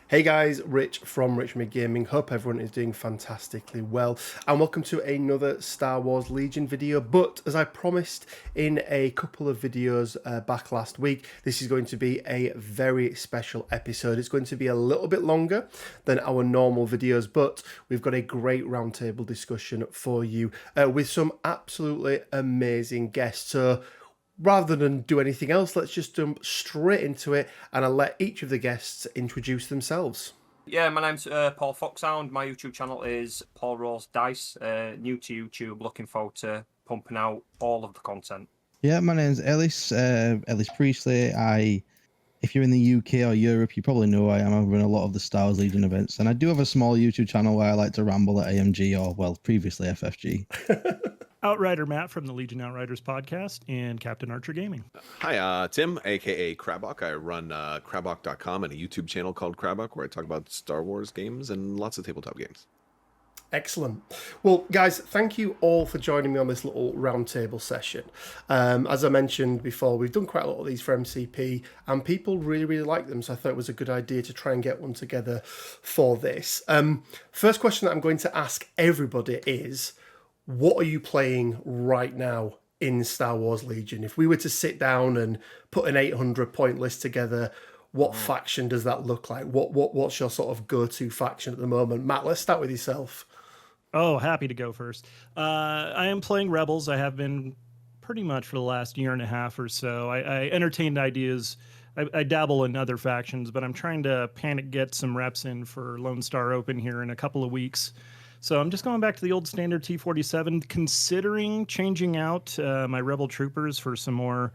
Hey guys, Rich from Richmond Gaming. Hope everyone is doing fantastically well, and welcome to another Star Wars Legion video. But as I promised in a couple of videos back last week, this is going to be a very special episode. It's going to be a little bit longer than our normal videos, but we've got a great roundtable discussion for you with some absolutely amazing guests. So rather than do anything else, let's just jump straight into it, and I'll let each of the guests introduce themselves. Yeah, my name's Paul Foxhound. My YouTube channel is Paul Rolls Dice. New to YouTube, looking forward to pumping out all of the content. Yeah, my name's Ellis Priestley. If you're in the UK or Europe, you probably know I am. I run a lot of the Star Wars Legion events, and I do have a small YouTube channel where I like to ramble at AMG, or well, previously FFG. Outrider Matt from the Legion Outriders podcast and Captain Archer Gaming. Hi, Tim, aka Crabok. I run crabok.com and a YouTube channel called Crabok where I talk about Star Wars games and lots of tabletop games. Excellent. Well, guys, thank you all for joining me on this little roundtable session. As I mentioned before, we've done quite a lot of these for MCP, and people really like them, so I thought it was a good idea to try and get one together for this. First question that I'm going to ask everybody is, what are you playing right now in Star Wars Legion? If we were to sit down and put an 800 point list together, what faction does that look like? What's your sort of go-to faction at the moment? Matt, let's start with yourself. Oh, happy to go first. I am playing Rebels. I have been pretty much for the last year and a half or so. I entertained ideas. I dabble in other factions, but I'm trying to panic get some reps in for Lone Star Open here in a couple of weeks. So I'm just going back to the old standard T-47, considering changing out my Rebel troopers for some more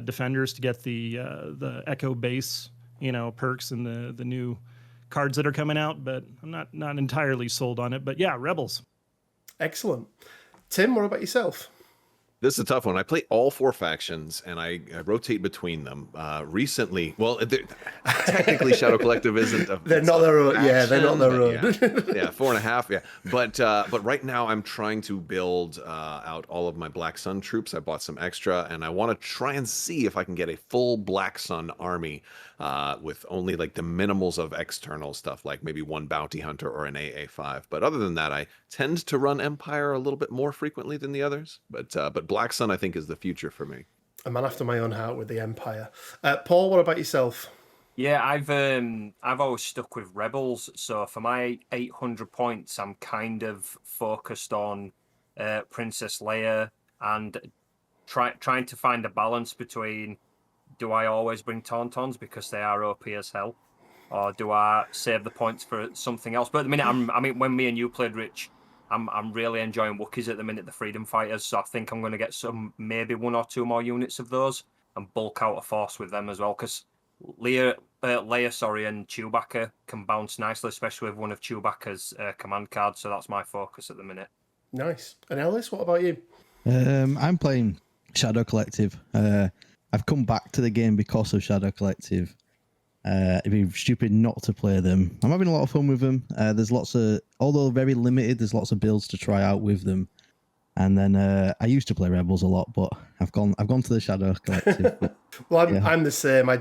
defenders to get the Echo base, perks and the new cards that are coming out. But I'm not entirely sold on it. But yeah, Rebels. Excellent. Tim, what about yourself? This is a tough one. I play all four factions, and I rotate between them. Recently, well, technically Shadow Collective isn't. They're not their own. Yeah, they're not their own. Yeah, 4.5. Yeah, but right now I'm trying to build out all of my Black Sun troops. I bought some extra, and I want to try and see if I can get a full Black Sun army with only like the minimals of external stuff, like maybe one bounty hunter or an AA5. But other than that, I tend to run Empire a little bit more frequently than the others. But Black Sun, I think, is the future for me. A man after my own heart with the Empire. Paul, what about yourself? Yeah, I've always stuck with Rebels. So for my 800 points, I'm kind of focused on Princess Leia and trying to find a balance between, do I always bring Tauntauns because they are OP as hell, or do I save the points for something else? But at the minute, when me and you played, Rich, I'm really enjoying Wookiees at the minute, the Freedom Fighters. So I think I'm going to get maybe one or two more units of those and bulk out a force with them as well. Because Leia, and Chewbacca can bounce nicely, especially with one of Chewbacca's command cards. So that's my focus at the minute. Nice. And Ellis, what about you? I'm playing Shadow Collective. I've come back to the game because of Shadow Collective. It'd be stupid not to play them. I'm having a lot of fun with them. There's lots of, although very limited, there's lots of builds to try out with them. And then I used to play Rebels a lot, but I've gone to the Shadow Collective. But, well, I'm the same. I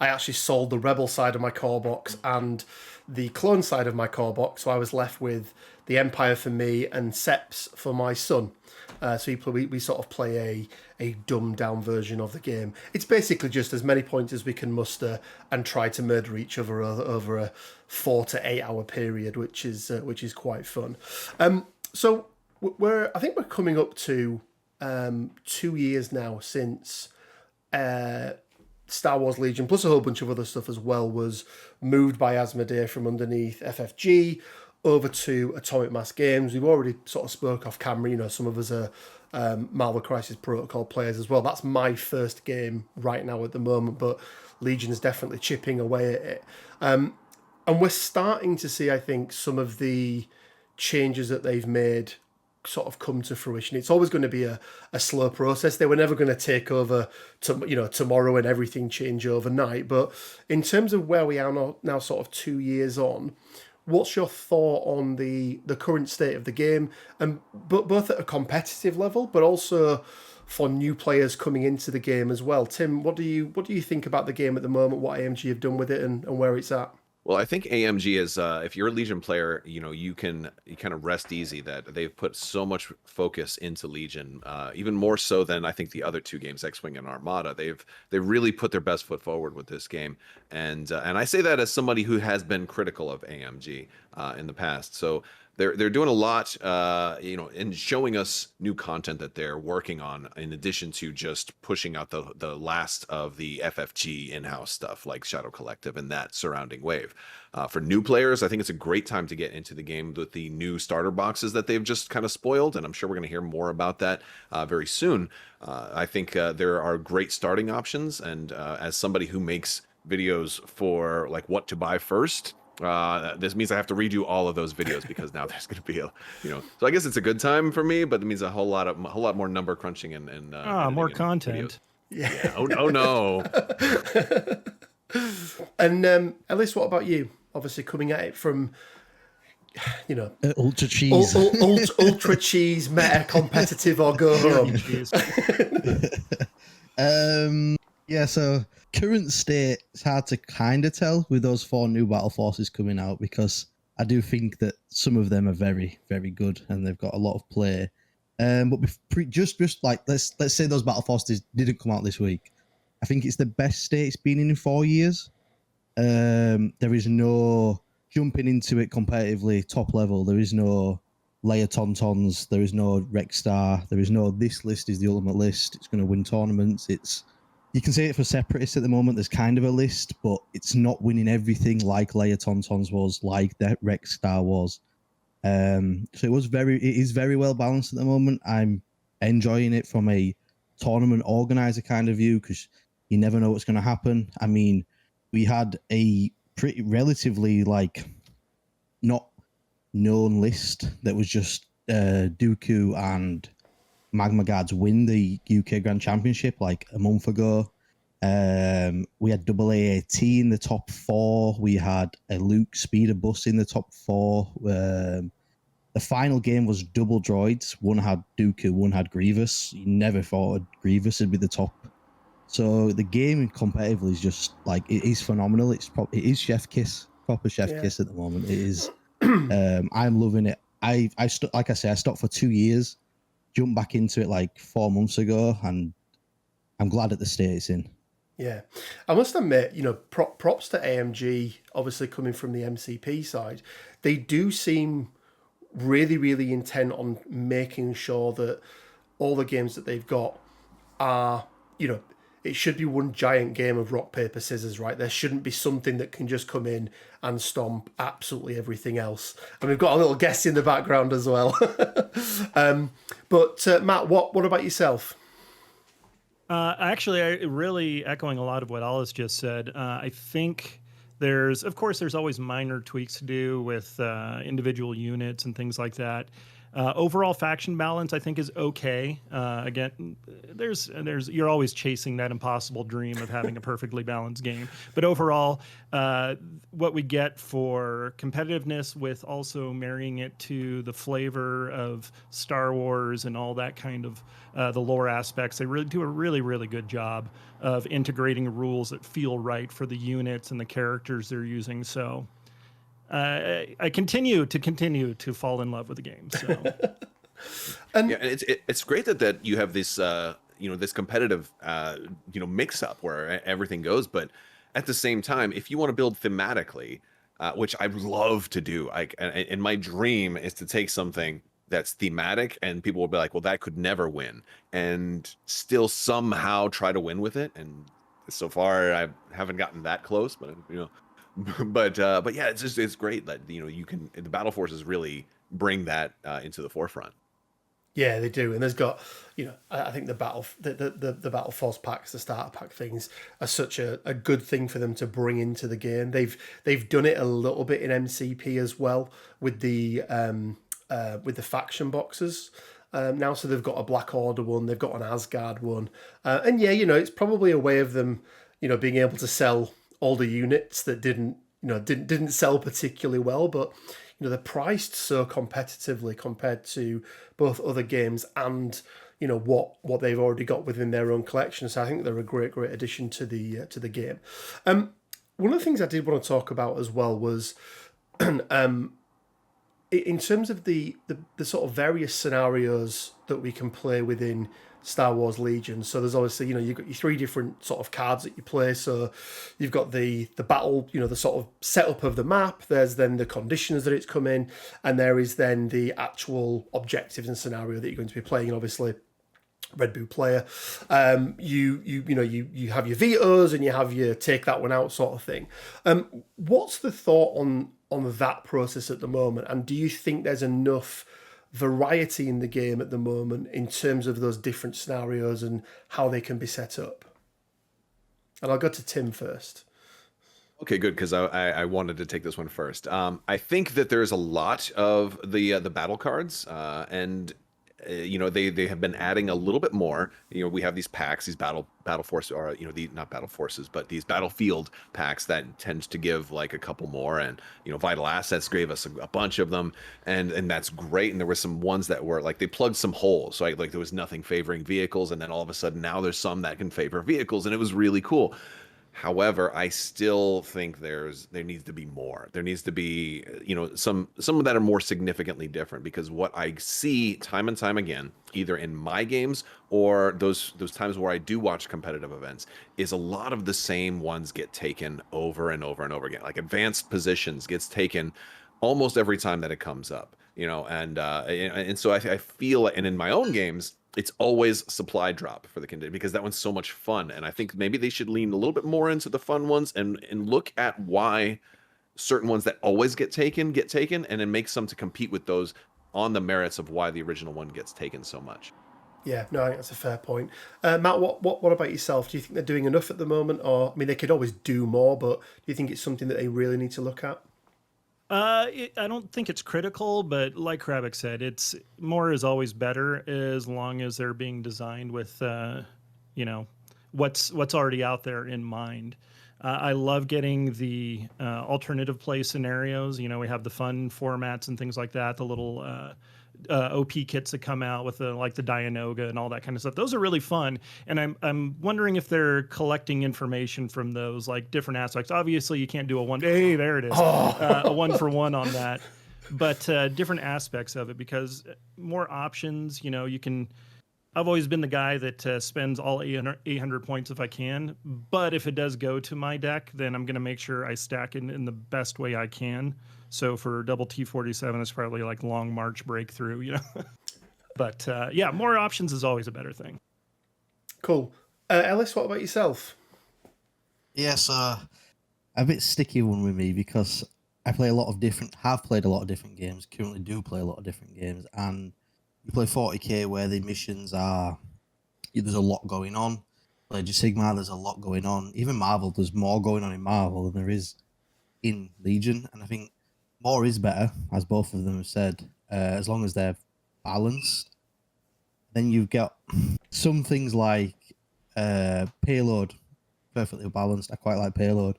actually sold the Rebel side of my core box and the clone side of my core box, so I was left with the Empire for me and Seps for my son. So we sort of play a dumbed down version of the game. It's basically just as many points as we can muster and try to murder each other over a 4 to 8 hour period, which is quite fun. So I think we're coming up to 2 years now since Star Wars Legion, plus a whole bunch of other stuff as well, was moved by Asmodee from underneath FFG over to Atomic Mass Games. We've already sort of spoke off camera, some of us are Marvel Crisis Protocol players as well. That's my first game right now at the moment, but Legion's definitely chipping away at it. And we're starting to see, I think, some of the changes that they've made sort of come to fruition. It's always going to be a slow process. They were never going to take over tomorrow and everything change overnight. But in terms of where we are now sort of 2 years on, what's your thought on the current state of the game, and both at a competitive level, but also for new players coming into the game as well. Tim, what do you think about the game at the moment? What AMG have done with it and where it's at? Well, I think AMG is, if you're a Legion player, you kind of rest easy that they've put so much focus into Legion, even more so than I think the other two games, X-Wing and Armada. They've really put their best foot forward with this game, and I say that as somebody who has been critical of AMG in the past. So they're doing a lot, in showing us new content that they're working on, in addition to just pushing out the last of the FFG in-house stuff like Shadow Collective and that surrounding wave. For new players, I think it's a great time to get into the game with the new starter boxes that they've just kind of spoiled, and I'm sure we're going to hear more about that very soon. I think there are great starting options, and as somebody who makes videos for like what to buy first, this means I have to redo all of those videos because now there's going to be so I guess it's a good time for me, but it means a whole lot more number crunching and more content. Yeah. Oh no. And Ellis, what about you? Obviously coming at it from ultra cheese, ultra cheese, meta competitive or go home. Yeah, so current state, it's hard to kind of tell with those 4 new battle forces coming out, because I do think that some of them are very, very good and they've got a lot of play. But just like let's say those battle forces didn't come out this week, I think it's the best state it's been in 4 years. There is no jumping into it competitively top level. There is no Leia Tauntauns. There is no Rex Star. There is no this list is the ultimate list. It's going to win tournaments. You can say it for Separatists at the moment. There's kind of a list, but it's not winning everything like Leia Tauntauns was, like the Rex Star was. So it is very well balanced at the moment. I'm enjoying it from a tournament organizer kind of view, because you never know what's going to happen. I mean, we had a pretty relatively not known list that was just Dooku and Magma Guards win the UK Grand Championship like a month ago. We had AAAT in the top 4. We had a Luke Speeder Bus in the top 4. The final game was double droids. One had Dooku, one had Grievous. You never thought Grievous would be the top. So the game competitively is just it is phenomenal. It is chef kiss, proper chef kiss at the moment. It is. I'm loving it. Like I say, I stopped for 2 years. Jumped back into it 4 months ago, and I'm glad at the state it's in. Yeah, I must admit, props to AMG, obviously coming from the MCP side. They do seem really, really intent on making sure that all the games that they've got are, it should be one giant game of rock, paper, scissors, right? There shouldn't be something that can just come in and stomp absolutely everything else. And we've got a little guest in the background as well. But Matt, what about yourself? Actually, I really echoing a lot of what Alice just said. I think there's always minor tweaks to do with individual units and things like that. Overall faction balance, I think, is okay. Again, you're always chasing that impossible dream of having a perfectly balanced game. But overall, what we get for competitiveness with also marrying it to the flavor of Star Wars and all that kind of the lore aspects, they really do a really, really good job of integrating rules that feel right for the units and the characters they're using. So I continue to fall in love with the game. So, and it's great that you have this this competitive mix up where everything goes, but at the same time, if you want to build thematically, which I love to do, and my dream is to take something that's thematic and people will be like, well, that could never win, and still somehow try to win with it. And so far, I haven't gotten that close, but But yeah, it's great that the battle forces really bring that into the forefront. Yeah, they do, and there's got I think the battle force packs, the starter pack things are such a good thing for them to bring into the game. They've done it a little bit in MCP as well with the faction boxes. Now, so they've got a Black Order one, they've got an Asgard one, and yeah, it's probably a way of them being able to sell all the units that didn't sell particularly well, but they're priced so competitively compared to both other games and what they've already got within their own collection. So I think they're a great addition to the game. One of the things I did want to talk about as well was in terms of the sort of various scenarios that we can play within Star Wars Legion. So there's obviously, you've got your 3 different sort of cards that you play. So you've got the battle, the sort of setup of the map. There's then the conditions that it's come in, and there is then the actual objectives and scenario that you're going to be playing. And obviously, Red Boo player, you have your vetoes and you have your take that one out sort of thing. What's the thought on that process at the moment? And do you think there's enough variety in the game at the moment in terms of those different scenarios and how they can be set up? And I'll go to Tim first. Okay, good, because I wanted to take this one first. I think that there's a lot of the battle cards, and they have been adding a little bit more. We have these packs, these battle force, or the not battle forces, but these battlefield packs that tend to give like a couple more, and vital assets gave us a bunch of them, and that's great. And there were some ones that were like they plugged some holes, so like there was nothing favoring vehicles, and then all of a sudden now there's some that can favor vehicles, and it was really cool. However, I still think there needs to be more. There needs to be, some that are more significantly different, because what I see time and time again, either in my games or those times where I do watch competitive events, is a lot of the same ones get taken over and over and over again. Like advanced positions gets taken almost every time that it comes up, and so I feel, and in my own games, it's always supply drop for the condition, because that one's so much fun. And I think maybe they should lean a little bit more into the fun ones and look at why certain ones that always get taken, and then make some to compete with those on the merits of why the original one gets taken so much. Yeah, no, I think that's a fair point. Matt, what about yourself? Do you think they're doing enough at the moment? Or, I mean, they could always do more, but do you think it's something that they really need to look at? I don't think it's critical, but like Kravik said, it's more is always better as long as they're being designed with, what's already out there in mind. I love getting the alternative play scenarios. We have the fun formats and things like that. The little OP kits that come out with the Dianoga and all that kind of stuff. Those are really fun, and I'm wondering if they're collecting information from those, like different aspects. Obviously, you can't do a one. Hey, there it is, a 1-for-1 on that. But different aspects of it, because more options. You can. I've always been the guy that spends all 800 points if I can. But if it does go to my deck, then I'm going to make sure I stack it in the best way I can. So for double T47, it's probably like Long March Breakthrough, But yeah, more options is always a better thing. Cool. Ellis, what about yourself? Yes, a bit sticky one with me, because I play have played a lot of different games, currently do play a lot of different games, and you play 40k where the missions there's a lot going on. Age of Sigmar, there's a lot going on. Even Marvel, there's more going on in Marvel than there is in Legion, and I think more is better, as both of them have said, as long as they're balanced. Then you've got some things like payload, perfectly balanced. I quite like payload.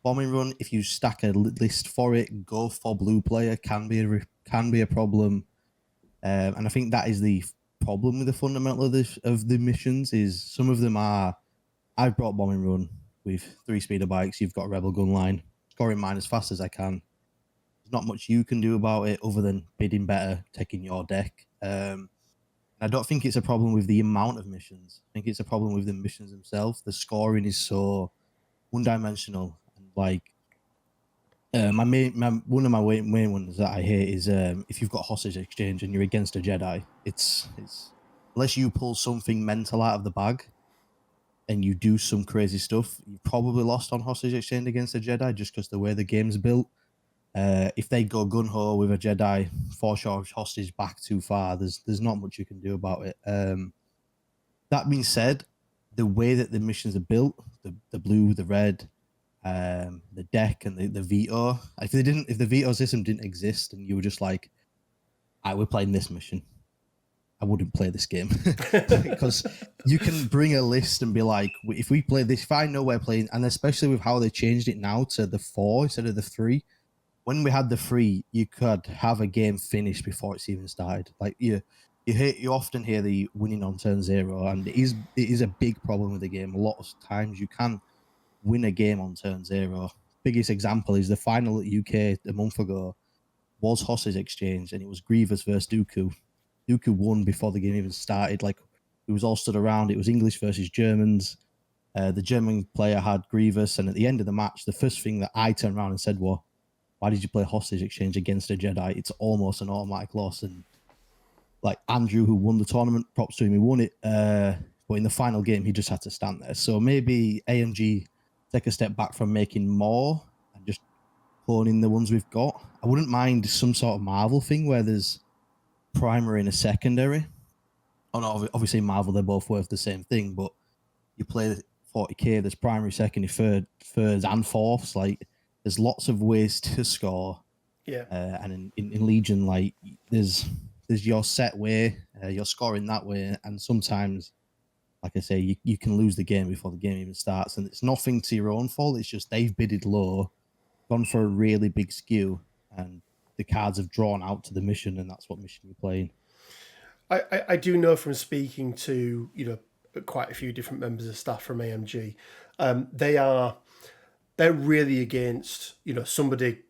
Bombing run, if you stack a list for it, go for blue player, can be a problem. And I think that is the problem with the fundamental of the missions, is some of them are, I've brought bombing run with 3 speeder bikes, you've got rebel gun line, scoring mine as fast as I can. There's not much you can do about it other than bidding better, taking your deck. I don't think it's a problem with the amount of missions. I think it's a problem with the missions themselves. The scoring is so one-dimensional, and like one of my main ones that I hate is if you've got hostage exchange and you're against a Jedi, it's unless you pull something mental out of the bag and you do some crazy stuff, you probably lost on hostage exchange against a Jedi, just because the way the game's built. If they go gun-ho with a Jedi, force your hostage back too far, there's not much you can do about it. That being said, the way that the missions are built, the blue, the red, the deck, and the veto, if the veto system didn't exist and you were just like, we're playing this mission, I wouldn't play this game. Because you can bring a list and be like, if we play this, if I know we're playing, and especially with how they changed it now to the 4 instead of the 3, when we had the 3, you could have a game finished before it's even started. Like your you often hear the winning on turn zero, and it is a big problem with the game. A lot of times you can win a game on turn zero. Biggest example is the final at UK a month ago was hostage exchange, and it was Grievous versus Dooku. Dooku won before the game even started. Like, it was all stood around. It was English versus Germans. The German player had Grievous, and at the end of the match, the first thing that I turned around and said was, "Why did you play hostage exchange against a Jedi? It's almost an automatic loss." And like Andrew, who won the tournament, props to him, he won it. But in the final game, he just had to stand there. So maybe AMG take a step back from making more and just cloning the ones we've got. I wouldn't mind some sort of Marvel thing where there's primary and a secondary. Oh no, obviously Marvel, they're both worth the same thing, but you play 40k, there's primary, secondary, thirds and fourths. Like, there's lots of ways to score. Yeah. And in Legion, like, there's your set way, you're scoring that way, and sometimes, like I say, you can lose the game before the game even starts, and it's nothing to your own fault. It's just they've bidded low, gone for a really big skew, and the cards have drawn out to the mission, and that's what mission you're playing. I do know from speaking to, you know, quite a few different members of staff from AMG, they're really against, you know, somebody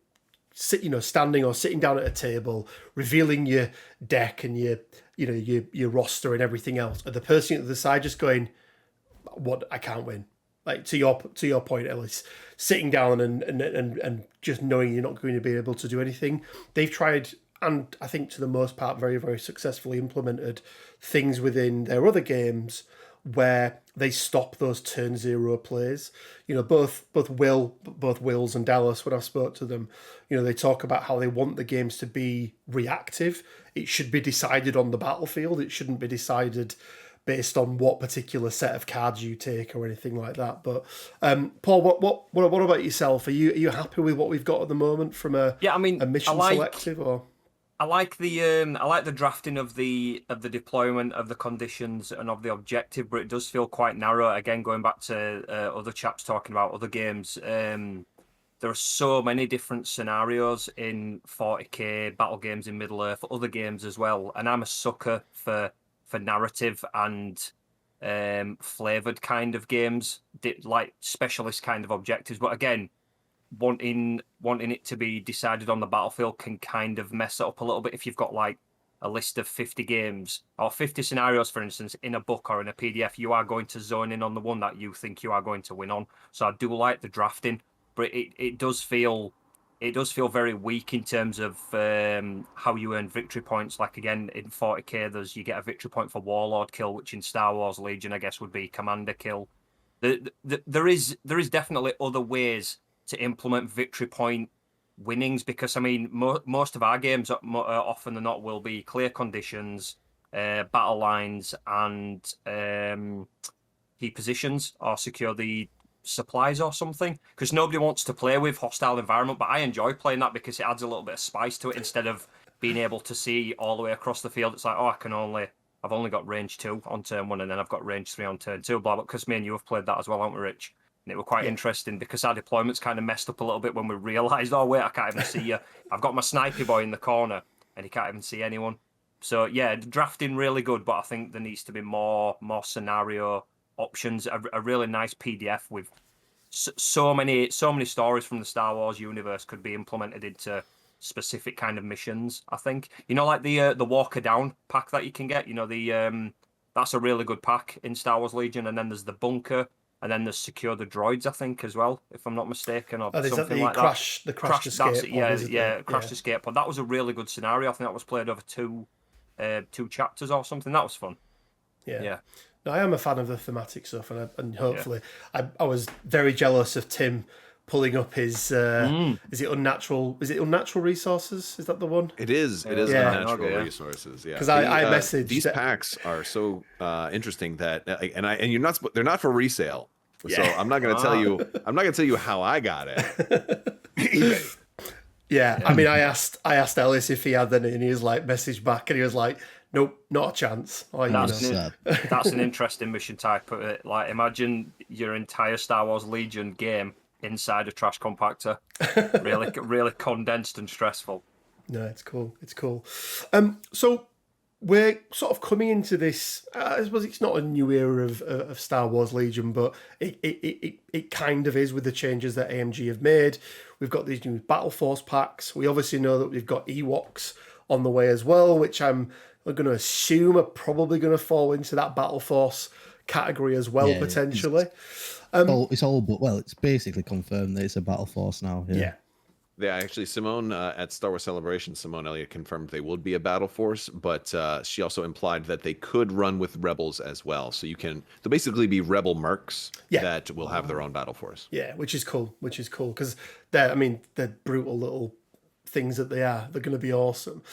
standing or sitting down at a table, revealing your deck and your roster and everything else, and the person at the side just going, "What? I can't win." Like, to your point, Ellis, sitting down and just knowing you're not going to be able to do anything. They've tried, and I think to the most part very, very successfully implemented things within their other games where they stop those turn zero plays. You know, both Wills and Dallas, when I spoke to them, you know, they talk about how they want the games to be reactive. It should be decided on the battlefield. It shouldn't be decided based on what particular set of cards you take or anything like that. But Paul, what about yourself? Are you happy with what we've got at the moment from a mission selective or? I like the drafting of the deployment, of the conditions, and of the objective, but it does feel quite narrow. Again, going back to other chaps talking about other games, there are so many different scenarios in 40k, battle games in Middle Earth, other games as well. And I'm a sucker for narrative and flavored kind of games, like specialist kind of objectives. But again, wanting it to be decided on the battlefield can kind of mess it up a little bit if you've got like a list of 50 games or 50 scenarios, for instance, in a book or in a PDF. You are going to zone in on the one that you think you are going to win on. So I do like the drafting, but it does feel very weak in terms of how you earn victory points. Like, again, in 40k, you get a victory point for Warlord kill, which in Star Wars Legion, I guess, would be Commander kill. There is definitely other ways to implement victory point winnings, because I mean most of our games often than not will be clear conditions, battle lines, and key positions, or secure the supplies or something, because nobody wants to play with hostile environment. But I enjoy playing that because it adds a little bit of spice to it. Instead of being able to see all the way across the field, it's like, oh, I've only got range 2 on turn 1, and then I've got range 3 on turn 2, blah blah. Because me and you have played that as well, haven't we, Rich? And it was quite interesting because our deployments kind of messed up a little bit when we realised, oh wait, I can't even see you. I've got my snipey boy in the corner and he can't even see anyone. So yeah, drafting really good, but I think there needs to be more scenario options. A really nice PDF with so many stories from the Star Wars universe could be implemented into specific kind of missions. I think, you know, like the Walker Down pack that you can get. You know, that's a really good pack in Star Wars Legion, and then there's the bunker. And then there's Secure the Droids, I think, as well, if I'm not mistaken, or something like that. The crashed escape pod, crashed escape pod. That was a really good scenario. I think that was played over two chapters or something. That was fun. Yeah. No, I am a fan of the thematic stuff, and hopefully, I was very jealous of Tim pulling up his is it unnatural resources? Is that the one? It is unnatural resources. Yeah, because I messaged these packs are so interesting that they're not for resale. So I'm not going to tell you. I'm not going to tell you how I got it. Yeah, I mean, I asked Ellis if he had any, and he was like, messaged back, and he was like, nope, not a chance. That's an interesting mission type. Like, imagine your entire Star Wars Legion game inside a trash compactor. Really condensed and stressful. No, it's cool. So we're sort of coming into this. I suppose it's not a new era of Star Wars Legion, but it kind of is with the changes that AMG have made. We've got these new Battle Force packs. We obviously know that we've got Ewoks on the way as well, which I'm going to assume are probably going to fall into that Battle Force category as well, potentially. It's basically confirmed that it's a Battle Force now. Yeah. Yeah, actually, Simone at Star Wars Celebration, Simone Elliott confirmed they would be a battle force, but she also implied that they could run with rebels as well. So they'll basically be rebel mercs that will have their own battle force. Yeah, which is cool. Because they're brutal little things that they are. They're going to be awesome.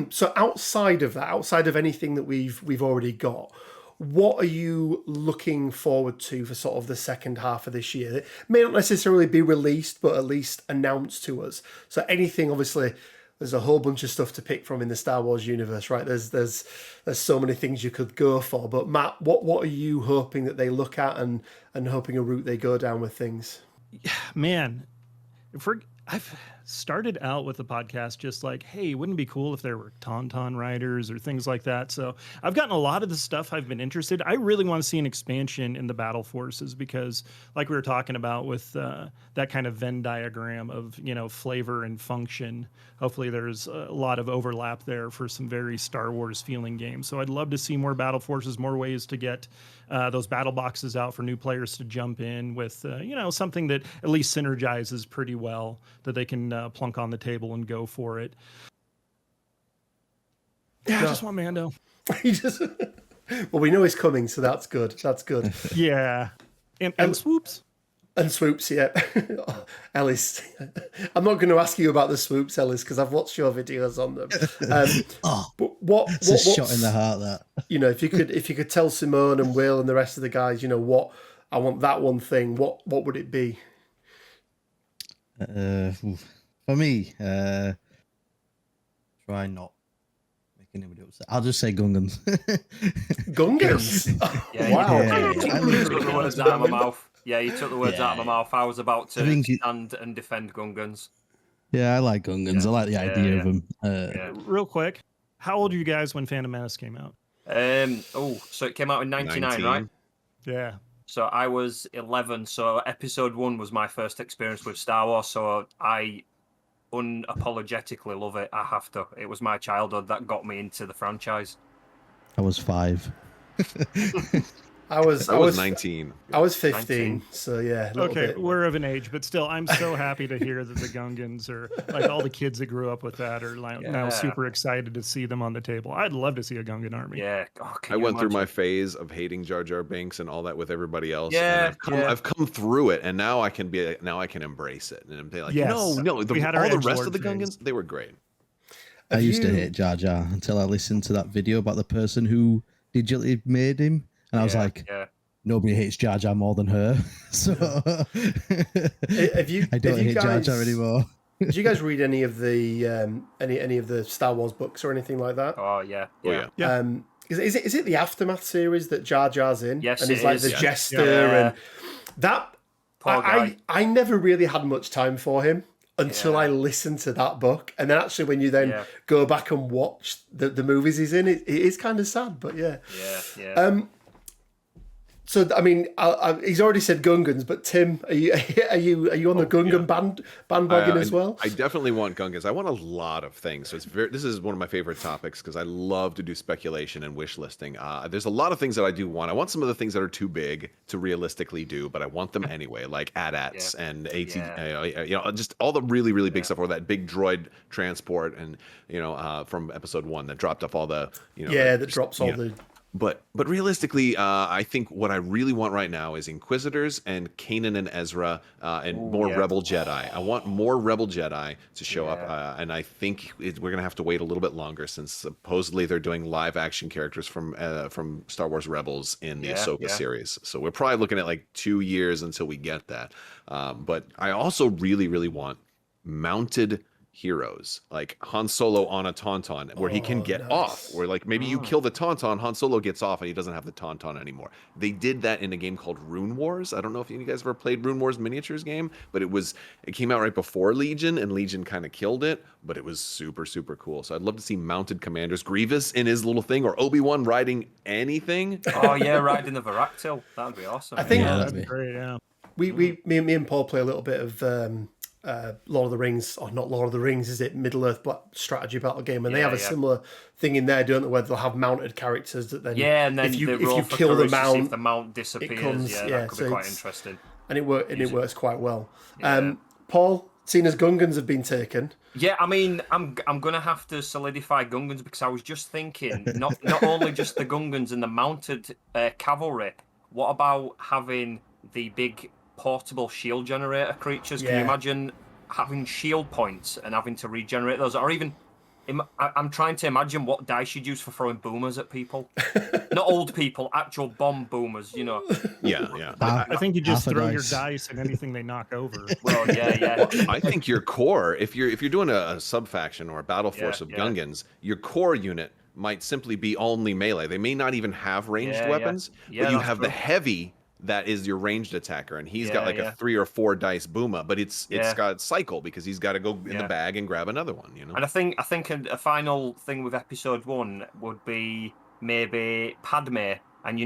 So outside of that, outside of anything that we've already got, what are you looking forward to for sort of the second half of this year? It may not necessarily be released, but at least announced to us. So anything, obviously, there's a whole bunch of stuff to pick from in the Star Wars universe, right? There's so many things you could go for. But Matt, what are you hoping that they look at and hoping a route they go down with things? Man, I've started out with the podcast just like, hey, wouldn't it be cool if there were Tauntaun riders or things like that? So I've gotten a lot of the stuff I've been interested. I really want to see an expansion in the battle forces because, like we were talking about with that kind of Venn diagram of, flavor and function, hopefully there's a lot of overlap there for some very Star Wars feeling games. So I'd love to see more battle forces, more ways to get those battle boxes out for new players to jump in with, something that at least synergizes pretty well that they can plunk on the table and go for it. Yeah, I just want Mando. Well, we know he's coming, so that's good. That's good. Yeah. And swoops. And swoops, yeah. Ellis, I'm not going to ask you about the swoops, Ellis, because I've watched your videos on them. But what's a shot in the heart, that. If you could tell Simone and Will and the rest of the guys, what I want that one thing, what would it be? For me, try not making anybody upset. I'll just say Gungans. Gungans? Wow. You took the words out of my mouth. Yeah, you took the words out of my mouth. I was about to stand and defend Gungans. Yeah, I like Gungans. I like the idea of them. Real quick, how old are you guys when Phantom Menace came out? So it came out in 99, right? Yeah. So I was 11, so episode 1 was my first experience with Star Wars, so I unapologetically love it. I have to. It was my childhood that got me into the franchise. I was 5. I was 19. I was 15, 19. so yeah. Okay, we're of an age, but still, I'm so happy to hear that the Gungans are, like all the kids that grew up with that are now super excited to see them on the table. I'd love to see a Gungan army. Yeah. I went through my phase of hating Jar Jar Binks and all that with everybody else. Yeah, and I've come through it, and now I can embrace it and be like, all the rest of the Gungans, they were great. I used to hate Jar Jar until I listened to that video about the person who digitally made him. And I was like, nobody hates Jar Jar more than her. So I don't hate Jar Jar anymore. Did you guys read any of the any of the Star Wars books or anything like that? Oh yeah. Is it the Aftermath series that Jar Jar's in? Yes, and he's like the jester and that. Poor guy. I never really had much time for him until I listened to that book, and then actually when you then go back and watch the movies he's in, it is kind of sad, but yeah. So I mean, he's already said Gungans, but Tim, are you on the Gungan bandwagon as well? I definitely want Gungans. I want a lot of things. So this is one of my favorite topics because I love to do speculation and wish listing. There's a lot of things that I do want. I want some of the things that are too big to realistically do, but I want them anyway, like AT-ATs and AT, just all the really, really big stuff, or that big droid transport, and from episode 1 that dropped off all the that drops all the. But realistically, I think what I really want right now is Inquisitors and Kanan and Ezra and more Rebel Jedi. I want more Rebel Jedi to show up, and I think we're going to have to wait a little bit longer since supposedly they're doing live action characters from Star Wars Rebels in the Ahsoka series. So we're probably looking at like 2 years until we get that. But I also really, really want mounted heroes, like Han Solo on a Tauntaun, where he can get nice. off, where like maybe you kill the Tauntaun, Han Solo gets off and he doesn't have the Tauntaun anymore. They did that in a game called Rune Wars. I don't know if you guys ever played Rune Wars miniatures game, but it came out right before Legion, and Legion kind of killed it, but it was super, super cool. So I'd love to see mounted commanders, Grievous in his little thing, or Obi-Wan riding anything. Oh yeah, riding the Varactyl. That'd be awesome. I think That'd be great. Yeah. me and Paul play a little bit of Lord of the Rings, or not Lord of the Rings, is it Middle Earth Black strategy battle game, and they have a similar thing in there, don't they, where they'll have mounted characters that then and then if you kill the mount, the mount disappears, it comes, that could be quite interesting. And it works quite well. Paul, seeing as Gungans have been taken. Yeah, I mean, I'm gonna have to solidify Gungans, because I was just thinking, not only just the Gungans and the mounted cavalry. What about having the big portable shield generator creatures? Can you imagine having shield points and having to regenerate those? Or even, I'm trying to imagine what dice you'd use for throwing boomers at people. Not old people, actual bomb boomers, you know. Yeah. I think you just half a throw your dice. dice and anything they knock over. Well, yeah. I think your core, if you're doing a sub faction or a battle force of Gungans, your core unit might simply be only melee. They may not even have ranged weapons, but you have the heavy that is your ranged attacker, and he's got like a 3 or 4 dice booma, but it's got cycle, because he's got to go in the bag and grab another one, you know. And I think a final thing with episode 1 would be maybe Padme, and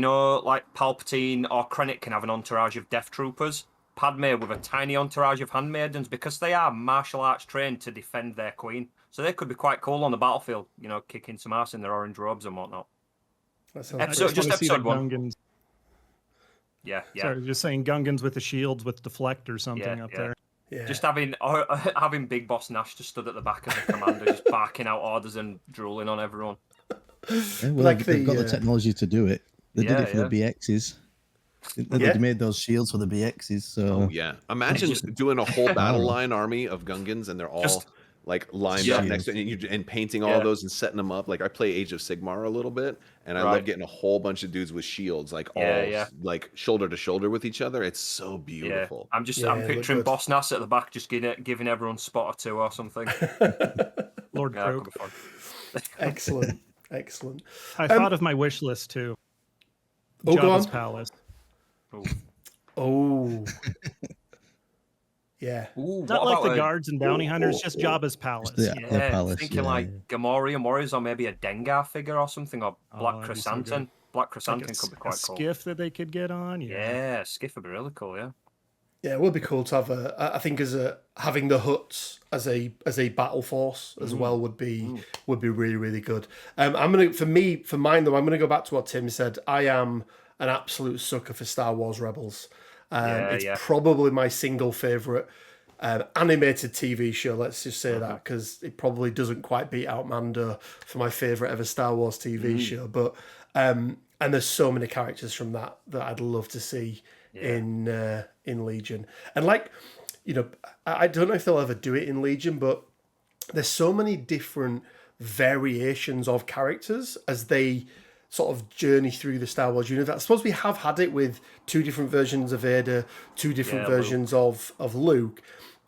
like Palpatine or Krennic can have an entourage of Death Troopers. Padme with a tiny entourage of handmaidens, because they are martial arts trained to defend their queen. So they could be quite cool on the battlefield, kicking some ass in their orange robes and whatnot. Just Episode 1. Gungans. Yeah. Sorry, just saying Gungans with the shields with deflect or something up there. Yeah. Just having Big Boss Nash just stood at the back as a commander, just barking out orders and drooling on everyone. Yeah, well, they've got the technology to do it. They did it for the BXs. They made those shields for the BXs. So imagine doing a whole battle line army of Gungans, and they're all like lined up next to it, and painting all those and setting them up. Like, I play Age of Sigmar a little bit, and I love getting a whole bunch of dudes with shields, like all like shoulder to shoulder with each other. It's so beautiful. I'm picturing Boss Nass at the back, just giving everyone spot or two or something. Lord Croak. Excellent. I thought of my wish list too. Oh, go Jabba's on. palace. Oh. Yeah. Ooh, Not like the guards and bounty hunters, just Jabba's palace. The palace, thinking like Gamorrean warriors, or maybe a Dengar figure or something, or Black Chrysanthemum. Black Chrysanthemum could be quite cool. Skiff that they could get on. Yeah, skiff would be really cool. Yeah. Yeah, it would be cool to have I think having the Hutts as a battle force as well would be really, really good. For mine though, I'm gonna go back to what Tim said. I am an absolute sucker for Star Wars Rebels. It's probably my single favorite animated TV show. Let's just say that, because it probably doesn't quite beat out Mando for my favorite ever Star Wars TV show. But and there's so many characters from that I'd love to see in Legion. And like, I don't know if they'll ever do it in Legion, but there's so many different variations of characters as they sort of journey through the Star Wars universe. I suppose we have had it with 2 different versions of Vader, 2 different versions of Luke.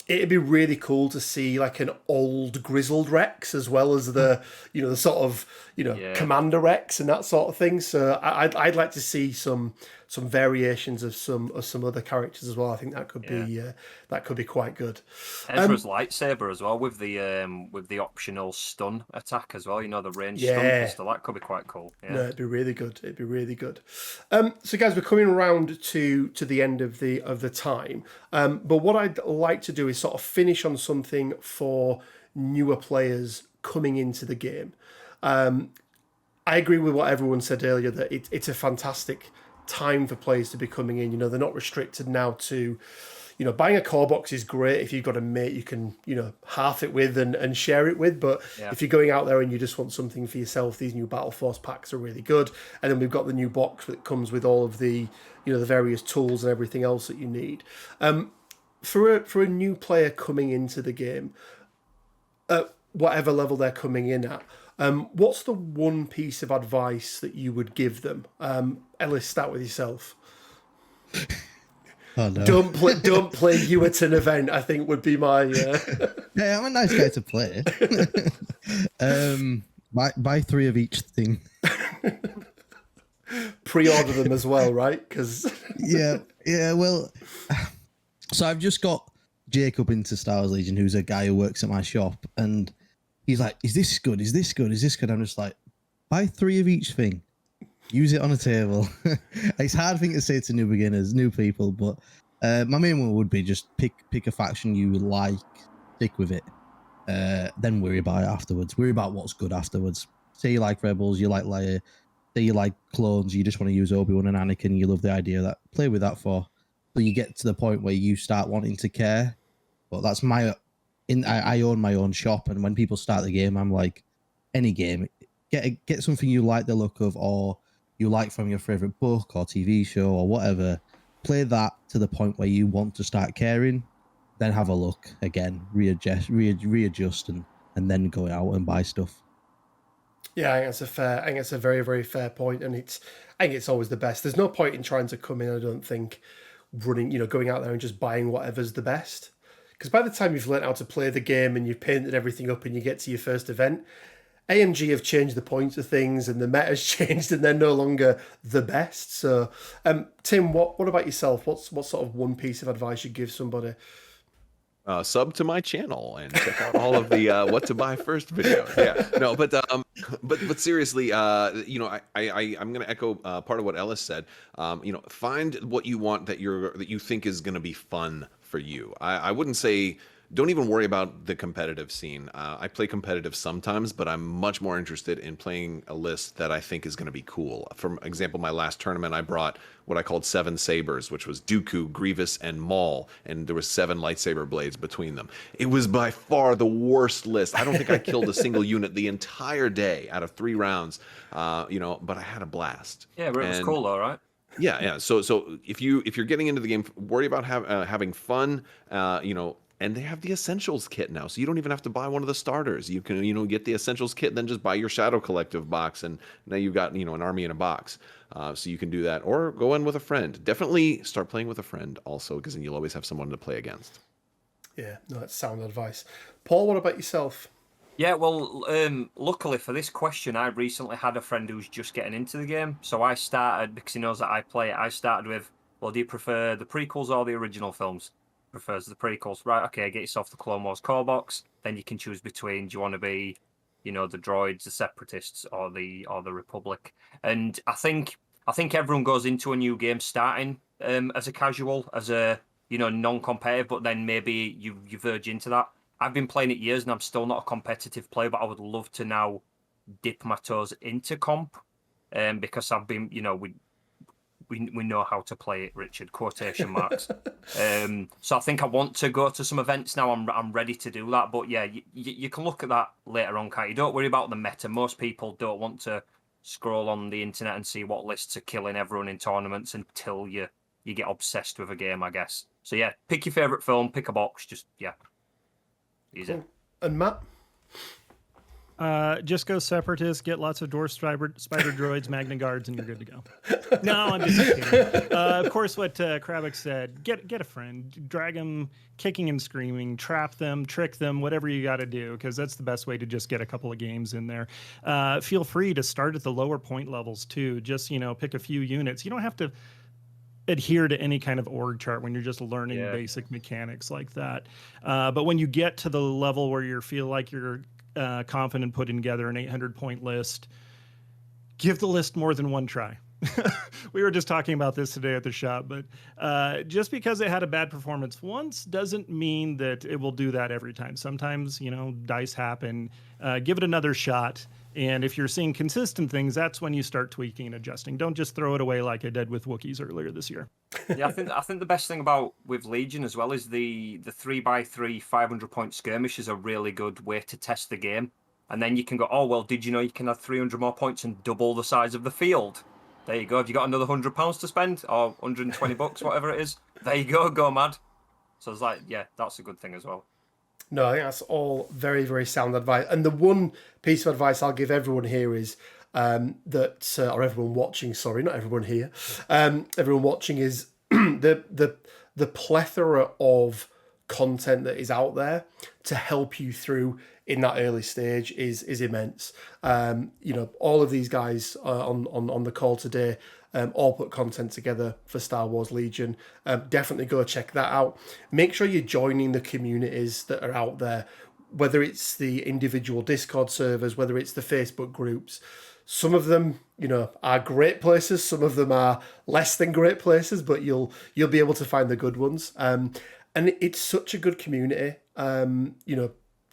It'd be really cool to see like an old grizzled Rex, as well as the the sort of Commander Rex and that sort of thing. So I'd like to see some variations of some other characters as well. I think that could be quite good. Ezra's lightsaber as well, with the optional stun attack as well. The range stun pistol. That could be quite cool. Yeah. No, it'd be really good. So guys, we're coming around to the end of the time. But what I'd like to do is sort of finish on something for newer players coming into the game. I agree with what everyone said earlier, that it's a fantastic time for players to be coming in. They're not restricted now to, buying a core box is great if you've got a mate you can, half it with and share it with. But if you're going out there and you just want something for yourself, these new Battle Force packs are really good. And then we've got the new box that comes with all of the, the various tools and everything else that you need. For a new player coming into the game, at whatever level they're coming in at, what's the one piece of advice that you would give them? Ellis, start with yourself. Oh no. Don't play you at an event, I think would be my Yeah, I'm a nice guy to play. Buy 3 of each thing. pre-order them as well, right? Because Yeah. Well, so I've just got Jacob into Star Wars Legion, who's a guy who works at my shop, and he's like, "Is this good? Is this good? Is this good?" I'm just like, "Buy 3 of each thing. Use it on a table." It's a hard thing to say to new beginners, new people, but my main one would be just pick a faction you like, stick with it, then worry about it afterwards. Worry about what's good afterwards. Say you like Rebels, you like Leia. Say you like clones, you just want to use Obi-Wan and Anakin. You love the idea of that. Play with that for. So you get to the point where you start wanting to care. But that's I own my own shop, and when people start the game, I'm like, any game, get something you like the look of, or you like from your favorite book or TV show or whatever. Play that to the point where you want to start caring, then have a look again, readjust, and then go out and buy stuff. yeah, I think it's a very, very fair point, and I think it's always the best. There's no point in trying to come in, I don't think, going out there and just buying whatever's the best. Because by the time you've learned how to play the game and you've painted everything up and you get to your first event, AMG have changed the points of things and the meta's changed and they're no longer the best. So, Tim, what about yourself? What sort of one piece of advice you'd give somebody? Sub to my channel and check out all of the what to buy first videos. Yeah, no, but seriously, I'm going to echo part of what Ellis said. Find what you want that you think is going to be fun for you. I wouldn't say. Don't even worry about the competitive scene. I play competitive sometimes, but I'm much more interested in playing a list that I think is going to be cool. For example, my last tournament, I brought what I called 7 sabers, which was Dooku, Grievous, and Maul, and there was 7 lightsaber blades between them. It was by far the worst list. I don't think I killed a single unit the entire day out of 3 rounds, but I had a blast. Yeah, but it was cool though, right? Yeah. So if you're getting into the game, worry about having fun, and they have the Essentials kit now, so you don't even have to buy one of the starters. You can, get the Essentials kit, and then just buy your Shadow Collective box, and now you've got, an army in a box. So you can do that, or go in with a friend. Definitely start playing with a friend also, because then you'll always have someone to play against. Yeah, no, that's sound advice. Paul, what about yourself? Yeah, well, luckily for this question, I recently had a friend who's just getting into the game. So I started, because he knows that I play it, I started with, well, do you prefer the prequels or the original films? Prefers the prequels. Right, okay, get yourself the Clone Wars core box. Then you can choose between, do you want to be, the droids, the separatists, or the Republic? And I think everyone goes into a new game starting as a casual, as a, non-competitive, but then maybe you verge into that. I've been playing it years and I'm still not a competitive player, but I would love to now dip my toes into comp, because I've been, we know how to play it, Richard, quotation marks. So I think I want to go to some events now. I'm ready to do that. But yeah, you can look at that later on, can't you? Don't worry about the meta. Most people don't want to scroll on the internet and see what lists are killing everyone in tournaments until you get obsessed with a game, I guess. So yeah, pick your favourite film, pick a box, easy. Cool. And Matt? Just go separatist, get lots of Dwarf spider droids, Magna Guards, and you're good to go. No, I'm just kidding. Of course, what Kravik said, get a friend, drag them kicking and screaming, trap them, trick them, whatever you got to do, because that's the best way to just get a couple of games in there. Feel free to start at the lower point levels too. Just, pick a few units. You don't have to adhere to any kind of org chart when you're just learning basic mechanics like that. But when you get to the level where you feel like you're confident putting together an 800-point list, give the list more than one try. We were just talking about this today at the shop, but just because it had a bad performance once doesn't mean that it will do that every time. Sometimes, dice happen. Give it another shot. And if you're seeing consistent things, that's when you start tweaking and adjusting. Don't just throw it away like I did with Wookiees earlier this year. Yeah, I think the best thing about with Legion as well is the 3x3 500-point skirmish is a really good way to test the game. And then you can go, oh, well, did you know you can have 300 more points and double the size of the field? There you go. Have you got another £100 to spend or $120, whatever it is? There you go mad. So it's like, yeah, that's a good thing as well. No, I think that's all very, very sound advice. And the one piece of advice I'll give everyone here is or everyone watching, sorry, not everyone here, everyone watching is the the plethora of content that is out there to help you through in that early stage is immense. All of these guys on the call today all put content together for Star Wars Legion. Definitely go check that out. Make sure you're joining the communities that are out there, whether it's the individual Discord servers, whether it's the Facebook groups. Some of them, are great places. Some of them are less than great places, but you'll be able to find the good ones. And it's such a good community.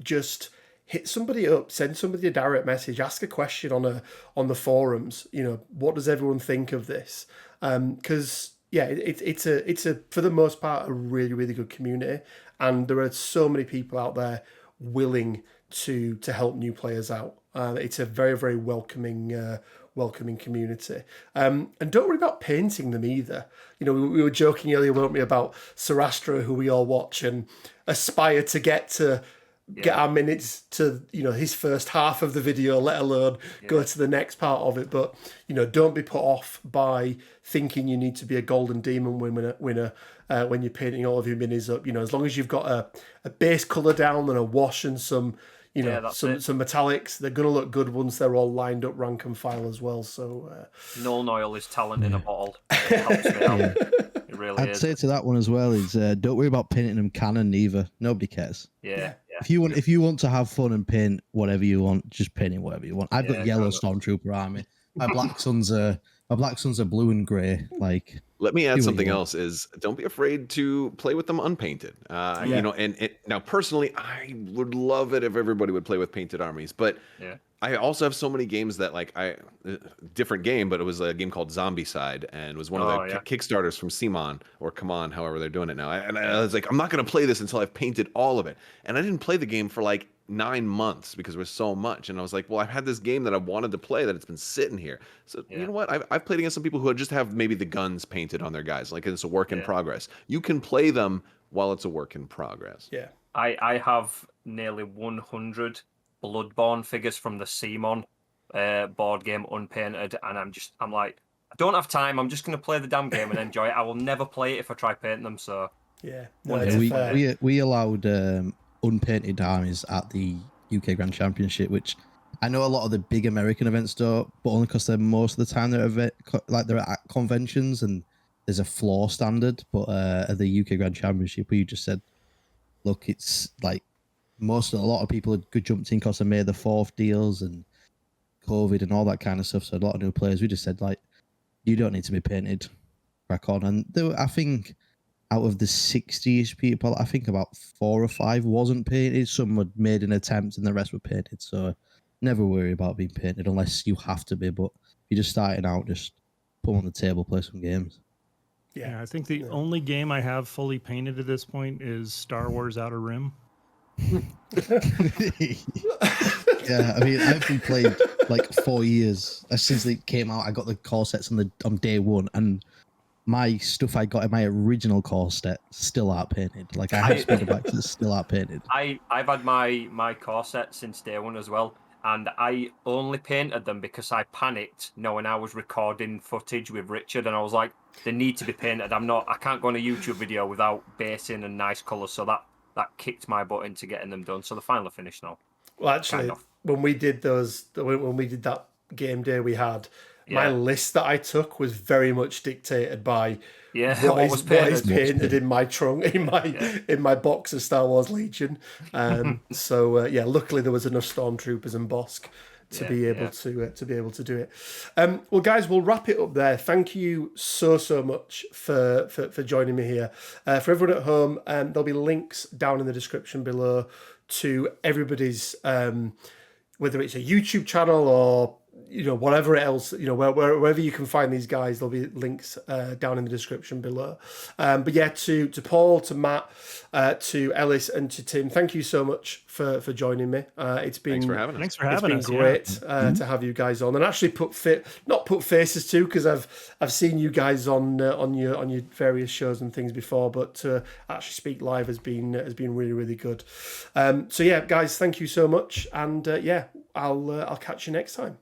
Just hit somebody up, send somebody a direct message, ask a question on the forums. What does everyone think of this? Because it's a for the most part a really, really good community, and there are so many people out there willing to help new players out. It's a very, very welcoming community. And don't worry about painting them either. We were joking earlier, weren't we, about Sarastra, who we all watch and aspire to get our minutes to, his first half of the video, let alone go to the next part of it. But, don't be put off by thinking you need to be a golden demon winner when you're painting all of your minis up. As long as you've got a base colour down and a wash and some some metallics, they're going to look good once they're all lined up rank and file as well. So Null Noil is talent in a bottle. It helps me out. It really I'd is. say to that one as well is don't worry about painting them canon either. Nobody cares. Yeah. If you want to have fun and paint whatever you want, just paint it whatever you want. I've got yellow stormtrooper army. My black suns are blue and grey. Like, let me add something else: is don't be afraid to play with them unpainted. Now personally, I would love it if everybody would play with painted armies, but I also have so many games that different game, but it was a game called Zombicide, and it was one of the Kickstarters from Simon or Come On, however they're doing it now. And I was like, I'm not going to play this until I've painted all of it. And I didn't play the game for 9 months because there was so much. And I was like, well, I've had this game that I wanted to play that it's been sitting here. So you know what? I've played against some people who just have maybe the guns painted on their guys, like it's a work in progress. You can play them while it's a work in progress. Yeah. I have nearly 100 Bloodborne figures from the Simon board game unpainted, and I'm like, I don't have time. I'm just going to play the damn game and enjoy it. I will never play it if I try painting them. So we allowed unpainted armies at the UK Grand Championship, which I know a lot of the big American events don't, but only because they're most of the time they're at conventions and there's a floor standard. But at the UK Grand Championship, we just said, look, it's like a lot of people had jumped in because of May the 4th deals and COVID and all that kind of stuff. So a lot of new players, we just said, you don't need to be painted. Crack on. And I think out of the 60-ish people, I think about 4 or 5 wasn't painted. Some had made an attempt and the rest were painted. So never worry about being painted unless you have to be. But if you're just starting out, just put them on the table, play some games. Yeah, I think the only game I have fully painted at this point is Star Wars Outer Rim. Yeah, I mean, I've been playing 4 years since it came out. I got the core sets on day one, and my stuff I got in my original core set still aren't painted. I have spent back to still aren't painted. I've had my core set since day one as well, and I only painted them because I panicked knowing I was recording footage with Richard, and I was like, they need to be painted. I can't go on a YouTube video without basing and nice colours, so that kicked my butt into getting them done. So they're finally finished now. Well, actually, when we did that game day we had, my list that I took was very much dictated by what is painted in my trunk, in my box of Star Wars Legion. Luckily there was enough stormtroopers and Bosk to be able to do it. Well, guys, we'll wrap it up there. Thank you so much for joining me here. For everyone at home, there'll be links down in the description below to everybody's, whether it's a YouTube channel or whatever else, wherever you can find these guys, there'll be links down in the description below. To Paul, to Matt, to Ellis, and to Tim, thank you so much for joining me. Thanks for having us. It's been great to have you guys on, and actually not put faces to, because I've seen you guys on your various shows and things before, but to actually speak live has been really, really good. Guys, thank you so much, and I'll catch you next time.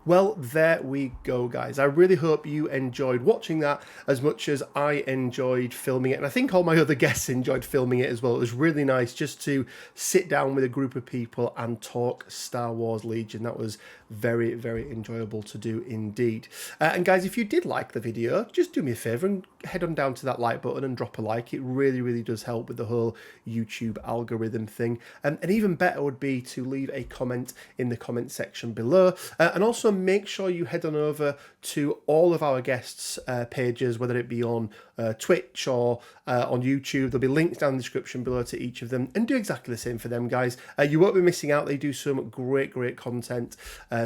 Well, there we go, guys. I really hope you enjoyed watching that as much as I enjoyed filming it. And I think all my other guests enjoyed filming it as well. It was really nice just to sit down with a group of people and talk Star Wars Legion. That was very, very enjoyable to do indeed. And guys, if you did like the video, just do me a favor and head on down to that like button and drop a like. It really, really does help with the whole YouTube algorithm thing. And even better would be to leave a comment in the comment section below. And also make sure you head on over to all of our guests' pages, whether it be on Twitch or on YouTube. There'll be links down in the description below to each of them, and do exactly the same for them, guys. You won't be missing out. They do some great content,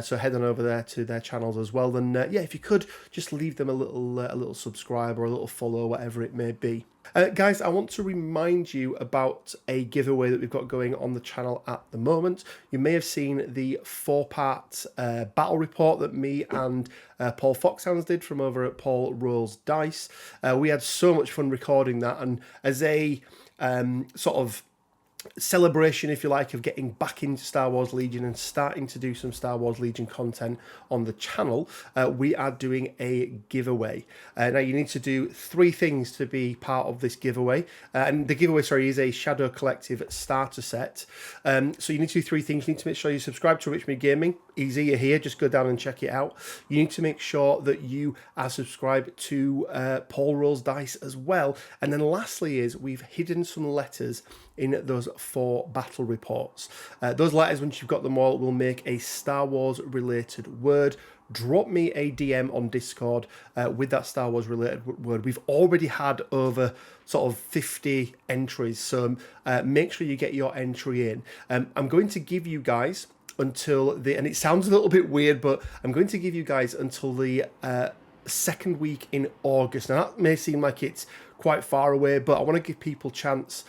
so head on over there to their channels as well. And yeah, if you could just leave them a little subscribe or a little follow, whatever it may be. Guys, I want to remind you about a giveaway that we've got going on the channel at the moment. You may have seen the 4-part battle report that me and Paul Foxhounds did from over at Paul Rolls Dice. We had so much fun recording that, and as a sort of celebration, if you like, of getting back into Star Wars Legion and starting to do some Star Wars Legion content on the channel, we are doing a giveaway. Now you need to do 3 things to be part of this giveaway, and the giveaway, sorry, is a Shadow Collective starter set. So you need to do 3 things. You need to make sure you subscribe to Rich Me Gaming. Easy, you're here, just go down and check it out. You need to make sure that you are subscribed to Paul Rolls Dice as well. And then lastly is we've hidden some letters in those 4 battle reports. Those letters, once you've got them all, will make a Star Wars related word. Drop me a DM on Discord with that Star Wars related word. We've already had over sort of 50 entries, so make sure you get your entry in. I'm going to give you guys until and it sounds a little bit weird, but I'm going to give you guys until the second week in August. Now that may seem like it's quite far away, but I want to give people a chance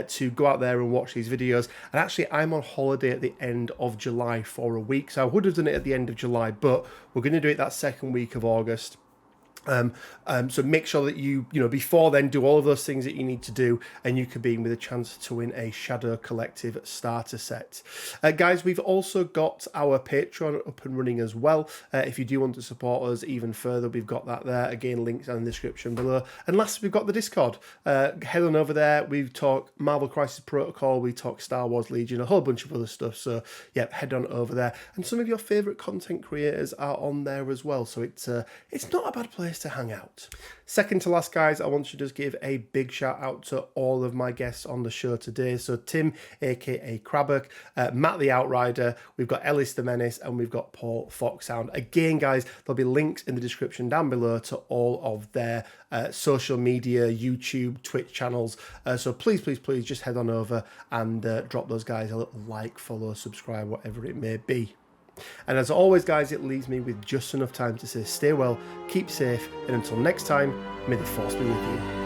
to go out there and watch these videos. And actually, I'm on holiday at the end of July for a week, so I would have done it at the end of July, but we're going to do it that second week of August. So make sure that you before then do all of those things that you need to do, and you could be in with a chance to win a Shadow Collective starter set. Guys, we've also got our Patreon up and running as well. If you do want to support us even further, we've got that there. Again, links down in the description below. And lastly, we've got the Discord. Head on over there. We talk Marvel Crisis Protocol, we talk Star Wars Legion, a whole bunch of other stuff. So yeah, head on over there. And some of your favourite content creators are on there as well. So it's not a bad place to hang out. Second to last, guys, I want to just give a big shout out to all of my guests on the show today. So Tim, aka Krabberg, Matt the Outrider, we've got Ellis the Menace, and we've got Paul Foxhound. Again, guys, there'll be links in the description down below to all of their social media, YouTube, Twitch channels. So please just head on over and drop those guys a little like, follow, subscribe, whatever it may be. And as always, guys, it leaves me with just enough time to say stay well, keep safe, and until next time, may the Force be with you.